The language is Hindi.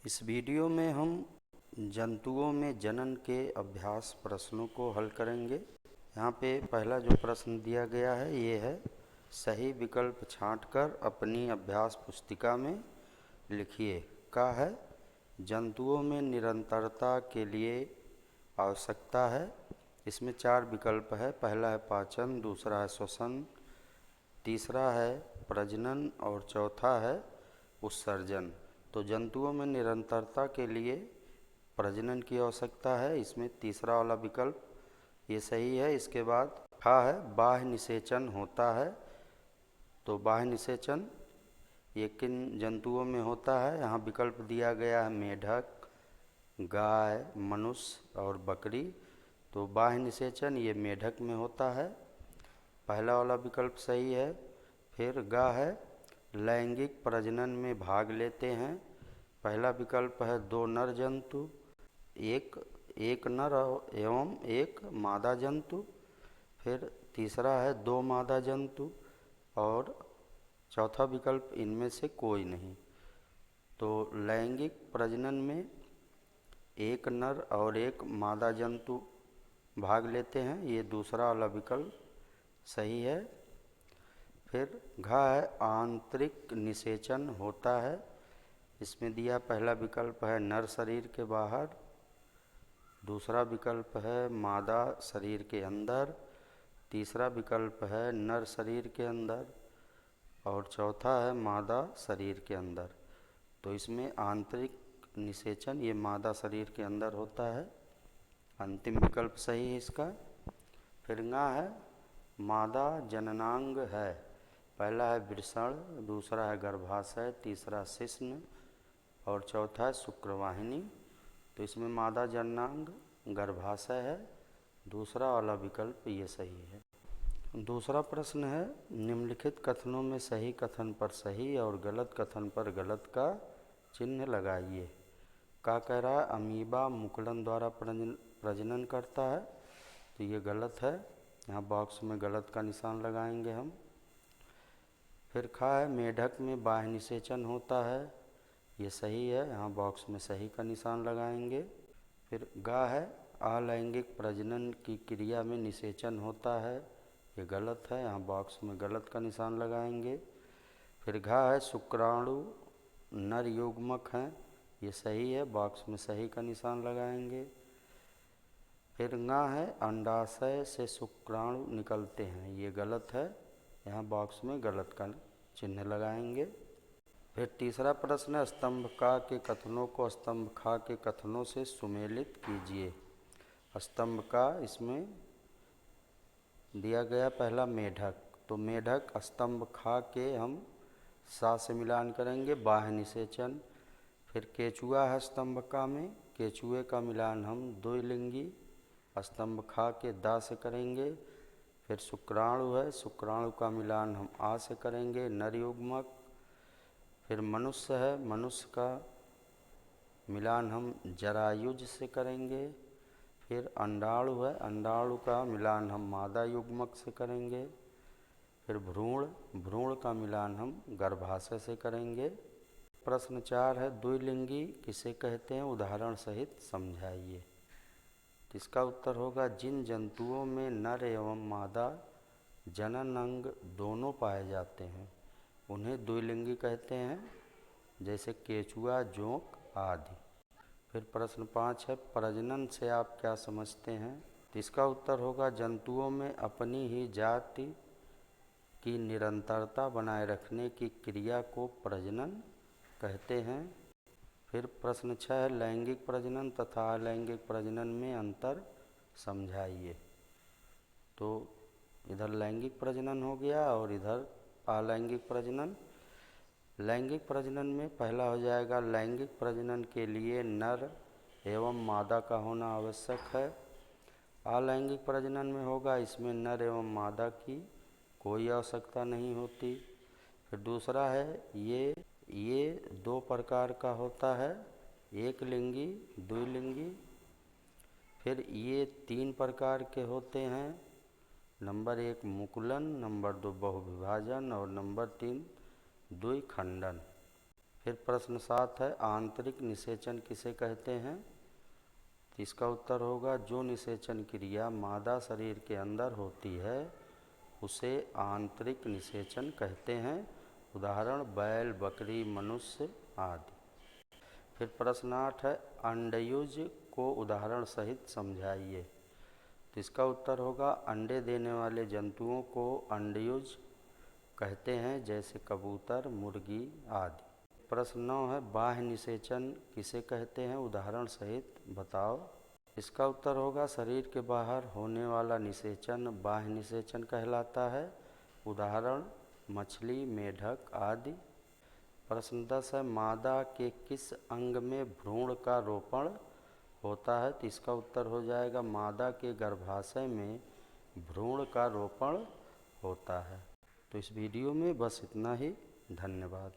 इस वीडियो में हम जंतुओं में जनन के अभ्यास प्रश्नों को हल करेंगे। यहाँ पे पहला जो प्रश्न दिया गया है ये है, सही विकल्प छांटकर अपनी अभ्यास पुस्तिका में लिखिए। का है, जंतुओं में निरंतरता के लिए आवश्यकता है। इसमें 4 विकल्प है। पहला है पाचन, दूसरा है श्वसन, तीसरा है प्रजनन और चौथा है उत्सर्जन। तो जंतुओं में निरंतरता के लिए प्रजनन की आवश्यकता है। इसमें तीसरा वाला विकल्प ये सही है। इसके बाद है बाह्य निषेचन होता है। तो बाह्य निषेचन ये किन जंतुओं में होता है? यहाँ विकल्प दिया गया है मेढक, गाय, मनुष्य और बकरी। तो बाह्य निषेचन ये मेढक में होता है, पहला वाला विकल्प सही है। फिर है लैंगिक प्रजनन में भाग लेते हैं। पहला विकल्प है 2 नर जंतु, एक नर एवं एक मादा जंतु। फिर तीसरा है 2 मादा जंतु और चौथा विकल्प इनमें से कोई नहीं। तो लैंगिक प्रजनन में एक नर और एक मादा जंतु भाग लेते हैं, ये दूसरा वाला विकल्प सही है। फिर है आंतरिक निषेचन होता है। इसमें दिया पहला विकल्प है नर शरीर के बाहर, दूसरा विकल्प है मादा शरीर के अंदर, तीसरा विकल्प है नर शरीर के अंदर और चौथा है मादा शरीर के अंदर। तो इसमें आंतरिक निषेचन ये मादा शरीर के अंदर होता है, अंतिम विकल्प सही है इसका। फिर है मादा जननांग है। पहला है वृषण, दूसरा है गर्भाशय, तीसरा शिश्न और चौथा है शुक्रवाहिनी। तो इसमें मादा जननांग गर्भाशय है, दूसरा वाला विकल्प ये सही है। दूसरा प्रश्न है, निम्नलिखित कथनों में सही कथन पर सही और गलत कथन पर गलत का चिन्ह लगाइए। का कह रहा है अमीबा मुकुलन द्वारा प्रजनन करता है, तो ये गलत है, यहाँ बॉक्स में गलत का निशान लगाएंगे हम। फिर है मेढक में बाह्य निषेचन होता है, ये सही है, यहाँ बॉक्स में सही का निशान लगाएंगे। फिर है अलैंगिक प्रजनन की क्रिया में निषेचन होता है, ये गलत है, यहाँ बॉक्स में गलत का निशान लगाएंगे। फिर है शुक्राणु नर युग्मक हैं, ये सही है, बॉक्स में सही का निशान लगाएंगे। फिर है अंडाशय से शुक्राणु निकलते हैं, ये गलत है, यहाँ बॉक्स में गलत का चिन्ह लगाएंगे। फिर तीसरा प्रश्न है, स्तंभ का के कथनों को स्तंभ खा के कथनों से सुमेलित कीजिए। स्तंभ का इसमें दिया गया पहला मेढक, तो मेढक स्तंभ खा के हम सा से मिलान करेंगे, बाह्य निषेचन। फिर केचुआ है स्तंभ का में, केचुए का मिलान हम द्विलिंगी स्तंभ खा के दा से करेंगे। फिर शुक्राणु है, शुक्राणु का मिलान हम आ से करेंगे, नर युग्मक। फिर मनुष्य है, मनुष्य का मिलान हम जरायुज से करेंगे। फिर अंडाणु है, अंडाणु का मिलान हम मादा युग्मक से करेंगे। फिर भ्रूण, भ्रूण का मिलान हम गर्भाशय से करेंगे। प्रश्न 4 है, द्विलिंगी किसे कहते हैं, उदाहरण सहित समझाइए। इसका उत्तर होगा जिन जंतुओं में नर एवं मादा जनन अंग दोनों पाए जाते हैं उन्हें द्विलिंगी कहते हैं, जैसे केचुआ, जोंक आदि। फिर प्रश्न 5 है, प्रजनन से आप क्या समझते हैं। तो इसका उत्तर होगा जंतुओं में अपनी ही जाति की निरंतरता बनाए रखने की क्रिया को प्रजनन कहते हैं। फिर प्रश्न 6 है, लैंगिक प्रजनन तथा अलैंगिक प्रजनन में अंतर समझाइए। तो इधर लैंगिक प्रजनन हो गया और इधर अलैंगिक प्रजनन। लैंगिक प्रजनन में पहला हो जाएगा, लैंगिक प्रजनन के लिए नर एवं मादा का होना आवश्यक है। अलैंगिक प्रजनन में होगा, इसमें नर एवं मादा की कोई आवश्यकता नहीं होती। फिर दूसरा है ये 2 प्रकार का होता है, एक लिंगी, द्विलिंगी। फिर ये 3 प्रकार के होते हैं, नंबर 1 मुकुलन, नंबर 2 बहुविभाजन और नंबर 3 द्विखंडन। फिर प्रश्न 7 है, आंतरिक निषेचन किसे कहते हैं? तो इसका उत्तर होगा, जो निषेचन क्रिया मादा शरीर के अंदर होती है उसे आंतरिक निषेचन कहते हैं। उदाहरण बैल, बकरी, मनुष्य आदि। फिर प्रश्न 8 है, अंडयुज को उदाहरण सहित समझाइए। तो इसका उत्तर होगा, अंडे देने वाले जंतुओं को अंडयुज कहते हैं, जैसे कबूतर, मुर्गी आदि। प्रश्न 9 है, बाह्य निषेचन किसे कहते हैं? उदाहरण सहित बताओ। इसका उत्तर होगा, शरीर के बाहर होने वाला निषेचन बाह्य निषेचन कहलाता है। उदाहरण मछली, मेढक आदि। प्रश्न 10 है, मादा के किस अंग में भ्रूण का रोपण होता है? तो इसका उत्तर हो जाएगा, मादा के गर्भाशय में भ्रूण का रोपण होता है। तो इस वीडियो में बस इतना ही। धन्यवाद।